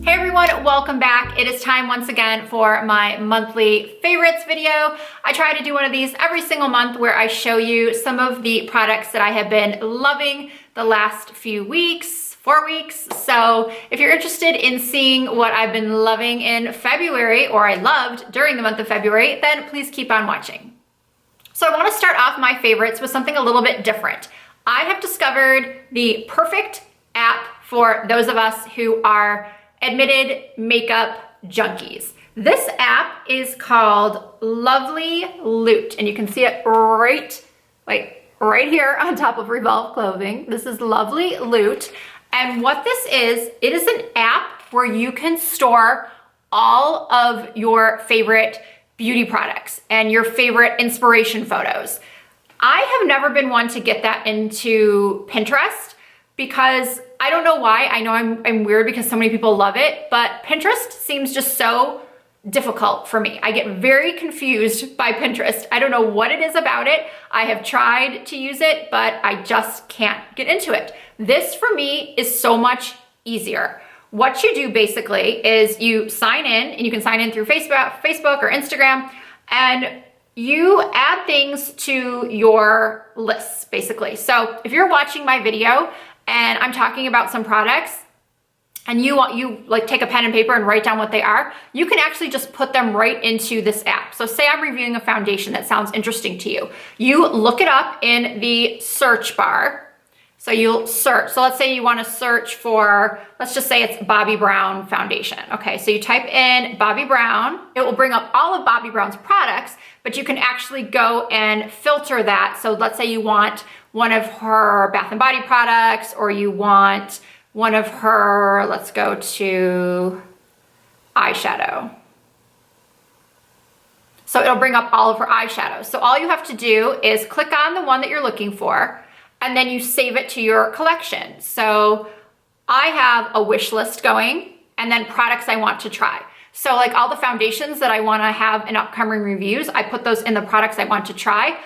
Hey everyone, welcome back. It is time once again for my monthly favorites video. I try to do one of these every single month where I show you some of the products that I have been loving the last few weeks, 4 weeks. So if you're interested in seeing what I've been loving in February, or I loved during the month of February, then please keep on watching. So I want to start off my favorites with something a little bit different. I have discovered the perfect app for those of us who are admitted makeup junkies. This app is called Lovely Loot, and you can see it right here on top of Revolve Clothing. This is Lovely Loot, and what this is, it is an app where you can store all of your favorite beauty products and your favorite inspiration photos. I have never been one to get that into Pinterest because I don't know why. I know I'm weird because so many people love it, but Pinterest seems just so difficult for me. I get very confused by Pinterest. I don't know what it is about it. I have tried to use it, but I just can't get into it. This for me is so much easier. What you do basically is you sign in, and you can sign in through Facebook or Instagram, and you add things to your lists basically. So if you're watching my video and I'm talking about some products and you like take a pen and paper and write down what they are, you can actually just put them right into this app. So say I'm reviewing a foundation that sounds interesting to you. You look it up in the search bar. So you'll search. So let's say you want to search for, let's just say it's Bobbi Brown foundation. Okay, so you type in Bobbi Brown. It will bring up all of Bobbi Brown's products, but you can actually go and filter that. So let's say you want one of her Bath and Body products, or you want one of her, let's go to eyeshadow. So it'll bring up all of her eyeshadows. So all you have to do is click on the one that you're looking for, and then you save it to your collection. So I have a wish list going, and then products I want to try. So like all the foundations that I want to have in upcoming reviews, I put those in the products I want to try.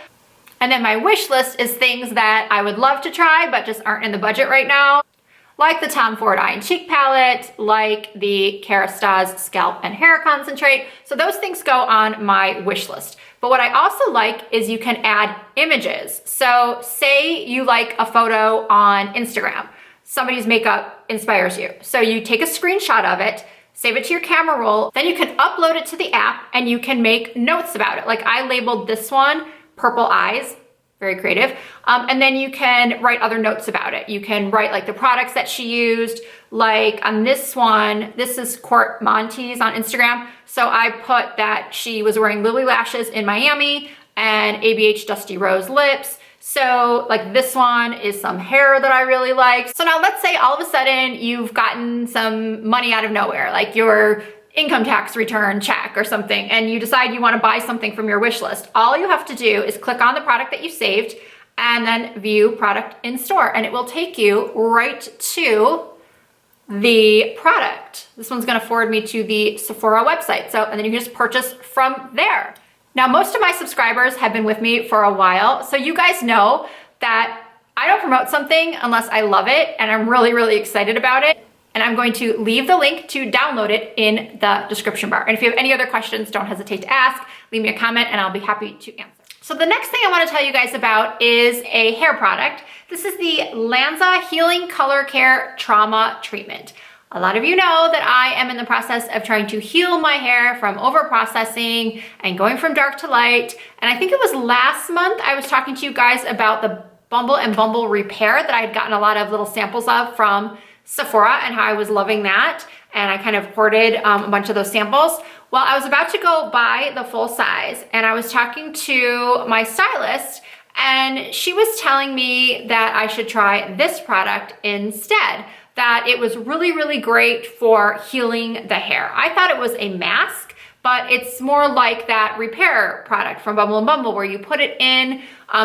And then my wish list is things that I would love to try, but just aren't in the budget right now. Like the Tom Ford Eye and Cheek Palette, like the Kerastase Scalp and Hair Concentrate. So those things go on my wish list. But what I also like is you can add images. So say you like a photo on Instagram. Somebody's makeup inspires you. So you take a screenshot of it, save it to your camera roll, then you can upload it to the app and you can make notes about it. Like I labeled this one Purple Eyes, very creative. And then you can write other notes about it. You can write like the products that she used. Like on this one, this is Court Monte's on Instagram. So I put that she was wearing lily lashes in Miami and ABH Dusty Rose lips. So like this one is some hair that I really like. So now let's say all of a sudden you've gotten some money out of nowhere, like your income tax return check or something, and you decide you want to buy something from your wish list. All you have to do is click on the product that you saved and then view product in store, and it will take you right to the product. This one's going to forward me to the Sephora website. So, and then you can just purchase from there. Now, most of my subscribers have been with me for a while, so you guys know that I don't promote something unless I love it and I'm really, really excited about it. And I'm going to leave the link to download it in the description bar. And if you have any other questions, don't hesitate to ask. Leave me a comment and I'll be happy to answer. So the next thing I want to tell you guys about is a hair product. This is the Lanza Healing Color Care Trauma Treatment. A lot of you know that I am in the process of trying to heal my hair from over-processing and going from dark to light. And I think it was last month I was talking to you guys about the Bumble and Bumble Repair that I had gotten a lot of little samples of from Sephora and how I was loving that, and I kind of hoarded a bunch of those samples. Well, I was about to go buy the full size, and I was talking to my stylist, and she was telling me that I should try this product instead, that it was really, really great for healing the hair. I thought it was a mask, but it's more like that repair product from Bumble and Bumble where you put it in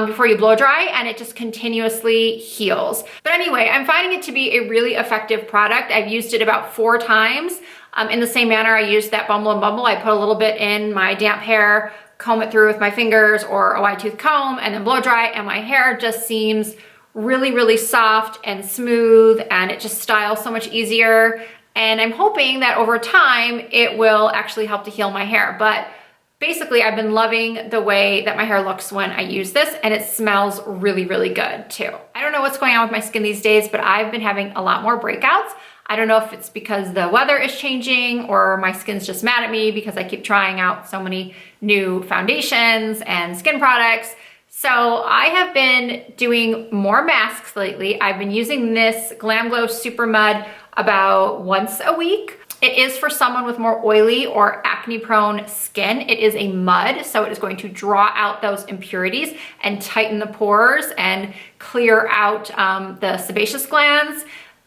before you blow dry and it just continuously heals. But anyway, I'm finding it to be a really effective product. I've used it about 4 times. In the same manner I used that Bumble and Bumble. I put a little bit in my damp hair, comb it through with my fingers or a wide tooth comb, and then blow dry, and my hair just seems really, really soft and smooth, and it just styles so much easier. And I'm hoping that over time, it will actually help to heal my hair. But basically, I've been loving the way that my hair looks when I use this, and it smells really, really good too. I don't know what's going on with my skin these days, but I've been having a lot more breakouts. I don't know if it's because the weather is changing or my skin's just mad at me because I keep trying out so many new foundations and skin products. So I have been doing more masks lately. I've been using this GLAMGLOW Supermud about once a week. It is for someone with more oily or acne prone skin. It is a mud, so it is going to draw out those impurities and tighten the pores and clear out the sebaceous glands.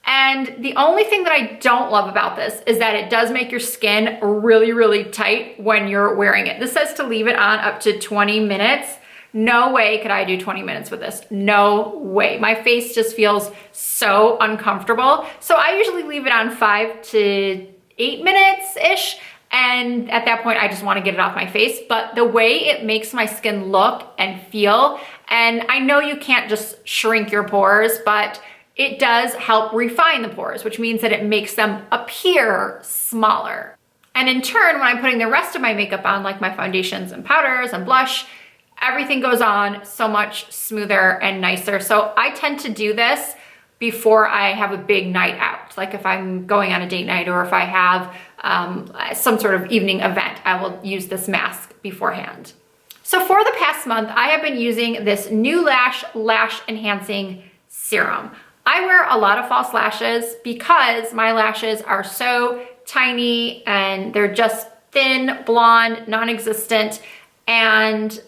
And the only thing that I don't love about this is that it does make your skin really, really tight when you're wearing it. This says to leave it on up to 20 minutes. No way could I do 20 minutes with this. No way. My face just feels so uncomfortable. So I usually leave it on 5 to 8 minutes-ish. And at that point, I just want to get it off my face. But the way it makes my skin look and feel, and I know you can't just shrink your pores, but it does help refine the pores, which means that it makes them appear smaller. And in turn, when I'm putting the rest of my makeup on, like my foundations and powders and blush, everything goes on so much smoother and nicer. So I tend to do this before I have a big night out. Like if I'm going on a date night or if I have some sort of evening event, I will use this mask beforehand. So for the past month, I have been using this Neulash Lash Enhancing Serum. I wear a lot of false lashes because my lashes are so tiny and they're just thin, blonde, non-existent, and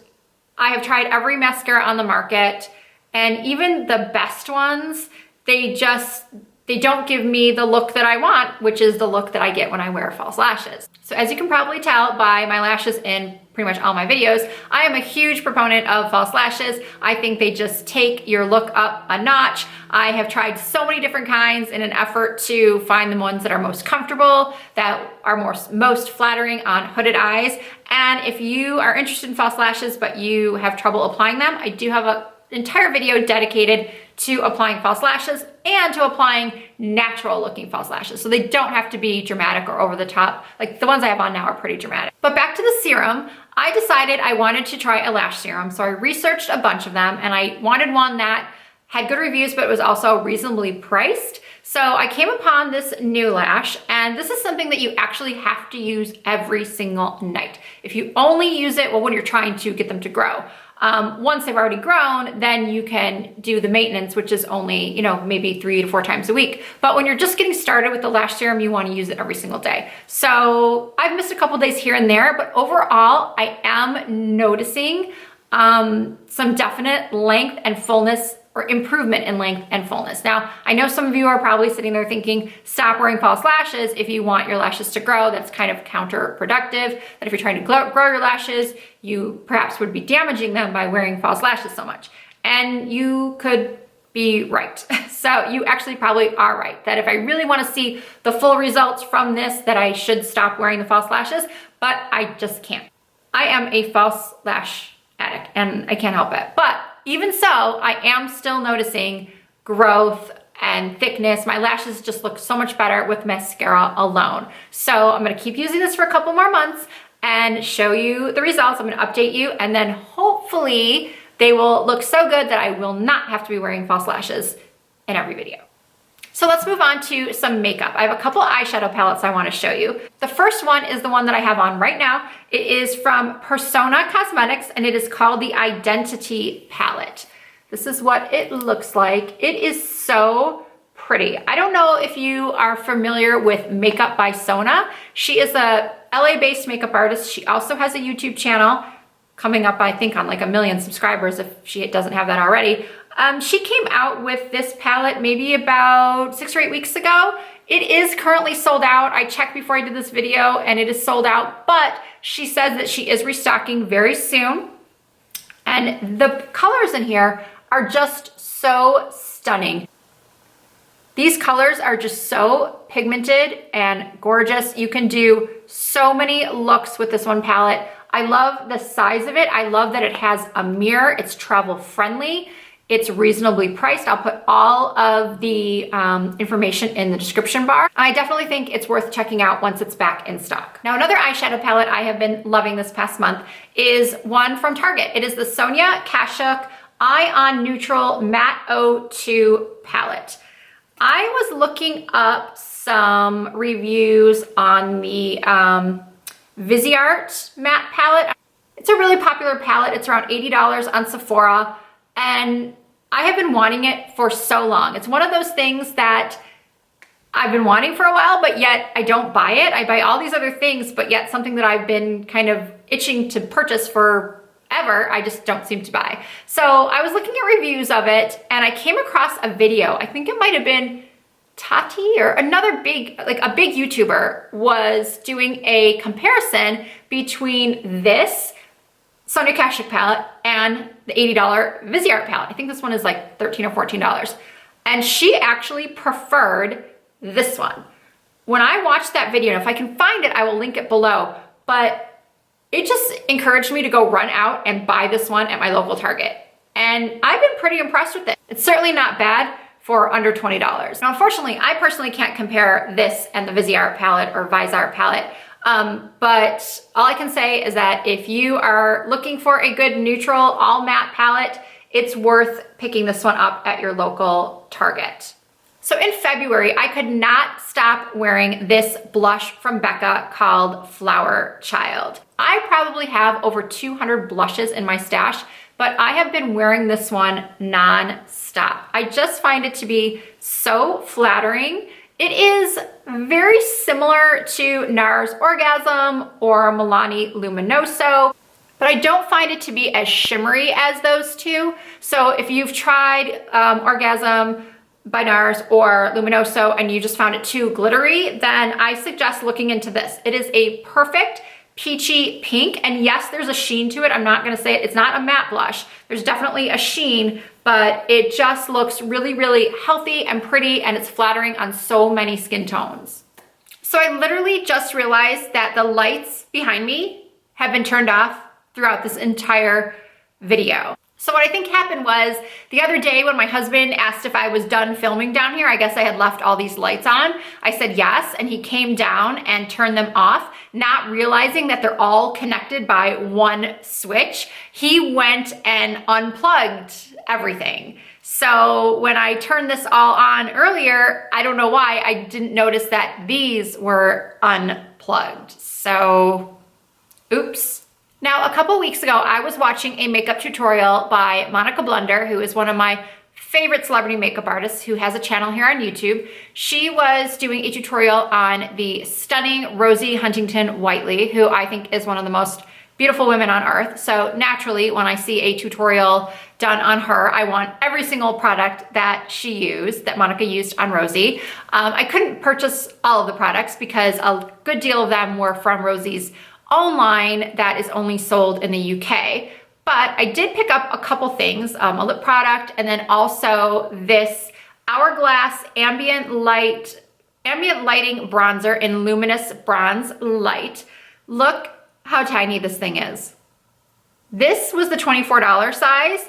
I have tried every mascara on the market, and even the best ones, they don't give me the look that I want, which is the look that I get when I wear false lashes. So as you can probably tell by my lashes in pretty much all my videos, I am a huge proponent of false lashes. I think they just take your look up a notch. I have tried so many different kinds in an effort to find the ones that are most comfortable, that are most flattering on hooded eyes. And if you are interested in false lashes, but you have trouble applying them, I do have an entire video dedicated to applying false lashes and to applying natural looking false lashes. So they don't have to be dramatic or over the top. Like the ones I have on now are pretty dramatic. But back to the serum, I decided I wanted to try a lash serum. So I researched a bunch of them and I wanted one that had good reviews, but it was also reasonably priced. So I came upon this Neulash, and this is something that you actually have to use every single night. If you only use it, well, when you're trying to get them to grow. Once they've already grown, then you can do the maintenance, which is only, you know, maybe 3 to 4 times a week. But when you're just getting started with the lash serum, you want to use it every single day. So I've missed a couple days here and there, but overall, I am noticing some definite length and fullness, or improvement in length and fullness. Now, I know some of you are probably sitting there thinking, stop wearing false lashes if you want your lashes to grow. That's kind of counterproductive. That if you're trying to grow your lashes, you perhaps would be damaging them by wearing false lashes so much. And you could be right. So you actually probably are right, that if I really want to see the full results from this, that I should stop wearing the false lashes, but I just can't. I am a false lash addict and I can't help it. But even so, I am still noticing growth and thickness. My lashes just look so much better with mascara alone. So I'm gonna keep using this for a couple more months and show you the results. I'm gonna update you, and then hopefully they will look so good that I will not have to be wearing false lashes in every video. So let's move on to some makeup. I have a couple eyeshadow palettes I want to show you. The first one is the one that I have on right now. It is from Persona Cosmetics, and it is called the Identity Palette. This is what it looks like. It is so pretty. I don't know if you are familiar with Makeup by Sona. She is a LA-based makeup artist. She also has a YouTube channel coming up, I think, on like 1 million subscribers if she doesn't have that already. She came out with this palette maybe about 6 or 8 weeks ago. It is currently sold out. I checked before I did this video and it is sold out, but she says that she is restocking very soon. And the colors in here are just so stunning. These colors are just so pigmented and gorgeous. You can do so many looks with this one palette. I love the size of it. I love that it has a mirror. It's travel friendly. It's reasonably priced. I'll put all of the information in the description bar. I definitely think it's worth checking out once it's back in stock. Now, another eyeshadow palette I have been loving this past month is one from Target. It is the Sonia Kashuk Eye on Neutral Matte 02 palette. I was looking up some reviews on the Viseart matte palette. It's a really popular palette. It's around $80 on Sephora, and I have been wanting it for so long. It's one of those things that I've been wanting for a while, but yet I don't buy it. I buy all these other things, but yet something that I've been kind of itching to purchase forever, I just don't seem to buy. So I was looking at reviews of it, and I came across a video. I think it might have been Tati or another big YouTuber was doing a comparison between this Sonia Kashuk palette and the $80 Viseart palette. I think this one is like $13 or $14. And she actually preferred this one. When I watched that video, and if I can find it, I will link it below, but it just encouraged me to go run out and buy this one at my local Target. And I've been pretty impressed with it. It's certainly not bad for under $20. Now, unfortunately, I personally can't compare this and the Viseart palette or Viseart palette. But all I can say is that if you are looking for a good neutral all matte palette, it's worth picking this one up at your local Target. So in February, I could not stop wearing this blush from Becca called Flower Child. I probably have over 200 blushes in my stash, but I have been wearing this one non-stop. I just find it to be so flattering. It is very similar to NARS Orgasm or Milani Luminoso, but I don't find it to be as shimmery as those two. So if you've tried Orgasm by NARS or Luminoso and you just found it too glittery, then I suggest looking into this. It is a perfect peachy pink, and yes, there's a sheen to it. I'm not gonna say it's not a matte blush. There's definitely a sheen, but it just looks really, really healthy and pretty, and it's flattering on so many skin tones. So I literally just realized that the lights behind me have been turned off throughout this entire video. So what I think happened was the other day when my husband asked if I was done filming down here, I guess I had left all these lights on. I said yes, and he came down and turned them off, not realizing that they're all connected by one switch. He went and unplugged everything. So when I turned this all on earlier, I don't know why, I didn't notice that these were unplugged. So, oops. Now, a couple weeks ago, I was watching a makeup tutorial by Monica Blunder, who is one of my favorite celebrity makeup artists who has a channel here on YouTube. She was doing a tutorial on the stunning Rosie Huntington Whiteley, who I think is one of the most beautiful women on earth. So naturally, when I see a tutorial done on her, I want every single product that she used, that Monica used on Rosie. I couldn't purchase all of the products because a good deal of them were from Rosie's own line that is only sold in the UK. But I did pick up a couple things, a lip product, and then also this Hourglass Ambient Lighting Bronzer in Luminous Bronze Light. Look how tiny this thing is. This was the $24 size.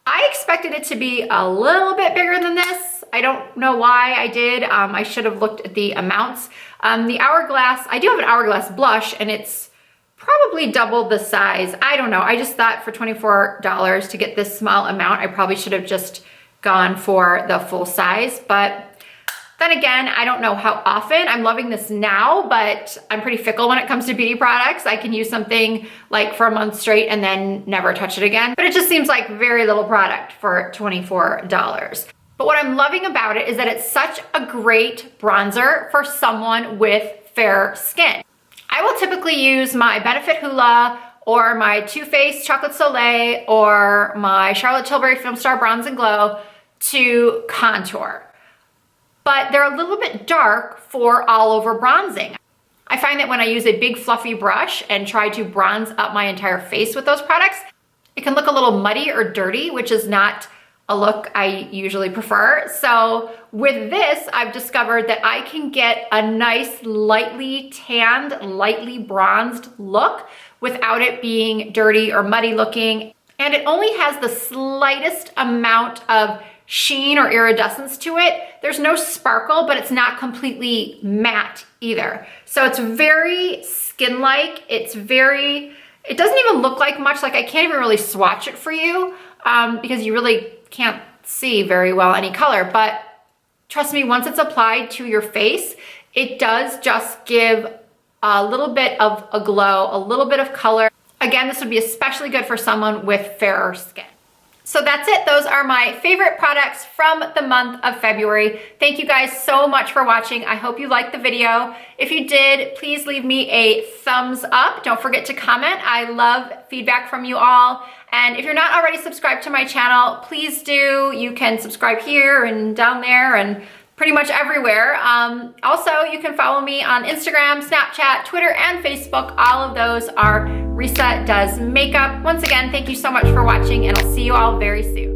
I expected it to be a little bit bigger than this. I don't know why I did. I should have looked at the amounts. The Hourglass, I do have an Hourglass blush, and it's probably double the size. I don't know. I just thought for $24 to get this small amount, I probably should have just gone for the full size. But then again, I don't know how often. I'm loving this now, but I'm pretty fickle when it comes to beauty products. I can use something like for a month straight and then never touch it again. But it just seems like very little product for $24. But what I'm loving about it is that it's such a great bronzer for someone with fair skin. I will typically use my Benefit Hoola or my Too Faced Chocolate Soleil or my Charlotte Tilbury Film Star Bronze and Glow to contour. But they're a little bit dark for all over bronzing. I find that when I use a big fluffy brush and try to bronze up my entire face with those products, it can look a little muddy or dirty, which is not a look I usually prefer. So with this, I've discovered that I can get a nice lightly tanned, lightly bronzed look without it being dirty or muddy looking. and it only has the slightest amount of sheen or iridescence to it. There's no sparkle, but it's not completely matte either. So it's very skin-like. It doesn't even look like much. Like I can't even really swatch it for you because you really can't see very well any color. But trust me, once it's applied to your face, it does just give a little bit of a glow, a little bit of color. Again, this would be especially good for someone with fairer skin. So that's it. Those are my favorite products from the month of February. Thank you guys so much for watching. I hope you liked the video. If you did, please leave me a thumbs up. Don't forget to comment. I love feedback from you all. And if you're not already subscribed to my channel, please do. You can subscribe here and down there and pretty much everywhere. Also, you can follow me on Instagram, Snapchat, Twitter, and Facebook. All of those are Risa Does Makeup. Once again, thank you so much for watching, and I'll see you all very soon.